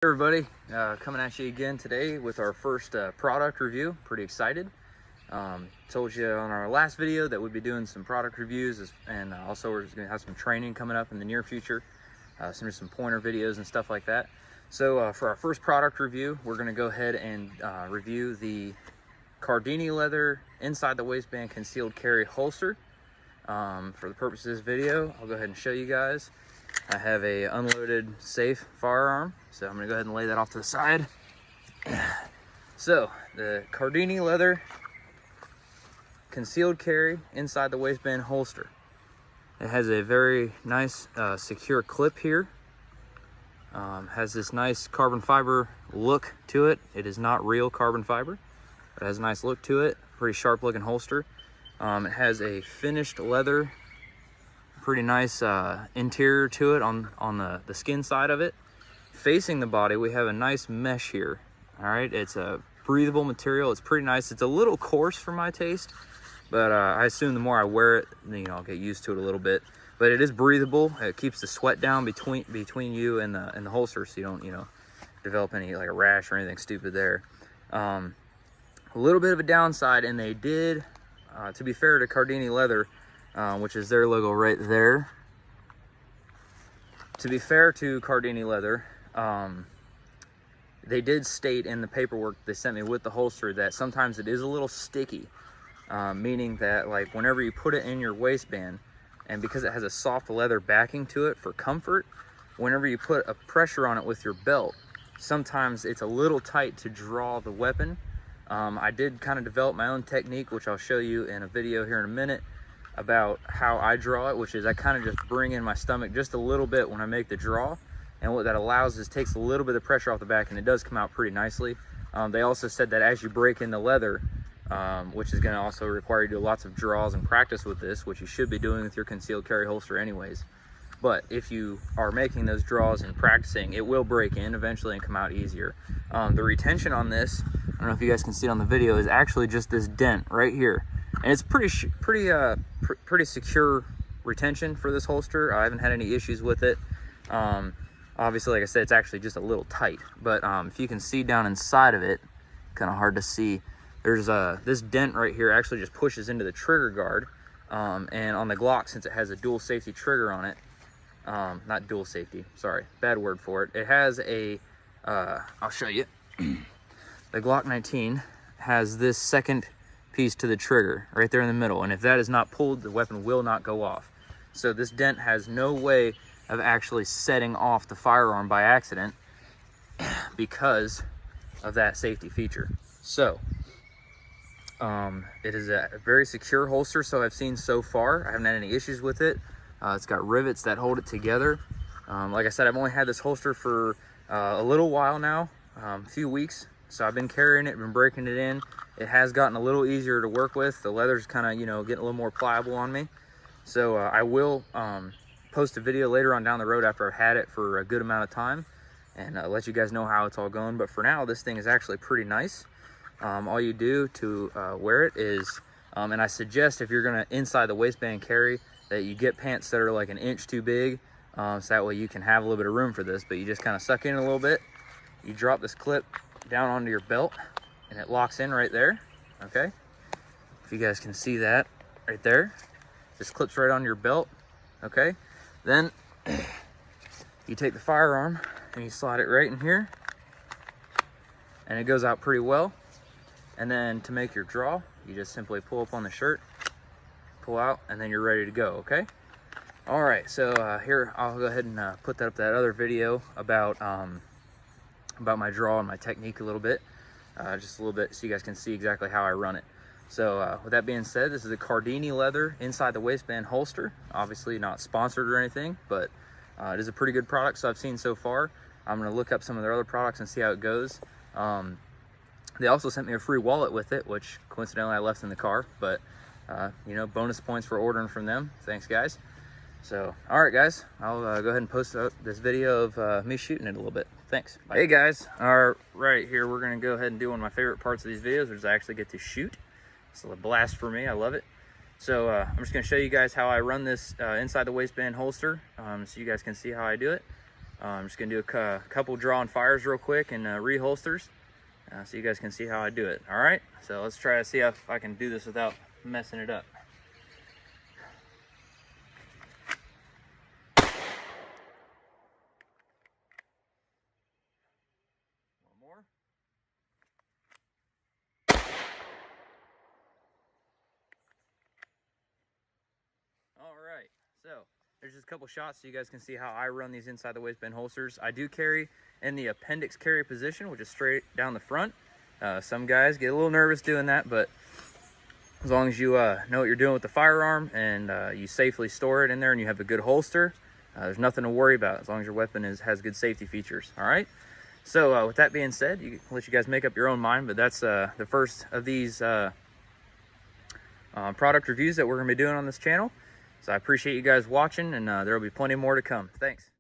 Hey everybody, coming at you again today with our first product review. Pretty excited. Told you on our last video that we'd be doing some product reviews, and also we're just going to have some training coming up in the near future, some pointer videos and stuff like that. So for our first product review, we're going to go ahead and review the Cardini Leather inside the waistband concealed carry holster. For the purpose of this video, I'll go ahead and show you guys. I have a unloaded safe firearm, so I'm gonna go ahead and lay that off to the side. So the Cardini Leather concealed carry inside the waistband holster. It has a very nice secure clip here. Has this nice carbon fiber look to it. It is not real carbon fiber, but it has a nice look to it. Pretty sharp looking holster. It has a finished leather, pretty nice interior to it on the skin side of it. Facing the body, we have a nice mesh here. All right, it's a breathable material. It's pretty nice. It's a little coarse for my taste, but I assume the more I wear it, I'll get used to it a little bit. But it is breathable. It keeps the sweat down between you and the holster, so you don't develop any like a rash or anything stupid there. A little bit of a downside, and they did, to be fair to Cardini Leather, which is their logo right there. To be fair to Cardini Leather, they did state in the paperwork they sent me with the holster that sometimes it is a little sticky, meaning that like whenever you put it in your waistband, and because it has a soft leather backing to it for comfort, whenever you put a pressure on it with your belt, sometimes it's a little tight to draw the weapon. I did kind of develop my own technique, which I'll show you in a video here in a minute, about how I draw it, which is I kind of just bring in my stomach just a little bit when I make the draw, and what that allows is takes a little bit of pressure off the back, and it does come out pretty nicely. They also said that as you break in the leather, which is going to also require you to do lots of draws and practice with this, which you should be doing with your concealed carry holster anyways, but if you are making those draws and practicing, it will break in eventually and come out easier. The retention on this, I don't know if you guys can see it on the video, is actually just this dent right here. And it's pretty secure retention for this holster. I haven't had any issues with it. Obviously, like I said, it's actually just a little tight. But if you can see down inside of it, kind of hard to see, there's this dent right here actually just pushes into the trigger guard. And on the Glock, since it has a dual safety trigger on it, not dual safety, sorry, bad word for it. It has a, I'll show you. The Glock 19 has this second piece to the trigger right there in the middle, and if that is not pulled, the weapon will not go off. So this dent has no way of actually setting off the firearm by accident because of that safety feature. So it is a very secure holster, so I've seen so far. I haven't had any issues with it. It's got rivets that hold it together. Like I said, I've only had this holster for a little while now, a few weeks. So I've been carrying it, been breaking it in. It has gotten a little easier to work with. The leather's kind of, getting a little more pliable on me. So I will post a video later on down the road after I've had it for a good amount of time and let you guys know how it's all going. But for now, this thing is actually pretty nice. All you do to wear it is, and I suggest if you're gonna inside the waistband carry, that you get pants that are like an inch too big, so that way you can have a little bit of room for this. But you just kind of suck in a little bit. You drop this clip down onto your belt, and it locks in right there. Okay, if you guys can see that right there, this clips right on your belt. Okay, then you take the firearm and you slide it right in here, and it goes out pretty well. And then to make your draw, you just simply pull up on the shirt, pull out, and then you're ready to go. Okay, all right, so here I'll go ahead and put that up, that other video about my draw and my technique a little bit, just a little bit, so you guys can see exactly how I run it. So with that being said, this is a Cardini Leather inside the waistband holster. Obviously not sponsored or anything, but it is a pretty good product, so I've seen so far. I'm gonna look up some of their other products and see how it goes. They also sent me a free wallet with it, which coincidentally I left in the car, but bonus points for ordering from them. Thanks, guys. So, all right, guys, I'll go ahead and post this video of me shooting it a little bit. Thanks. Bye. Hey, guys. All right, here we're going to go ahead and do one of my favorite parts of these videos, which is I actually get to shoot. It's a blast for me. I love it. So I'm just going to show you guys how I run this inside the waistband holster, so you guys can see how I do it. I'm just gonna do a couple draw and fires real quick and reholsters, so you guys can see how I do it. All right, so let's try to see if I can do this without messing it up. One more. All right, so there's just a couple shots so you guys can see how I run these inside the waistband holsters. I do carry in the appendix carry position, which is straight down the front. Some guys get a little nervous doing that, but as long as you know what you're doing with the firearm and you safely store it in there and you have a good holster, there's nothing to worry about as long as your weapon has good safety features. All right, so with that being said, I'll let you guys make up your own mind, but that's the first of these product reviews that we're going to be doing on this channel. So I appreciate you guys watching, and there will be plenty more to come. Thanks.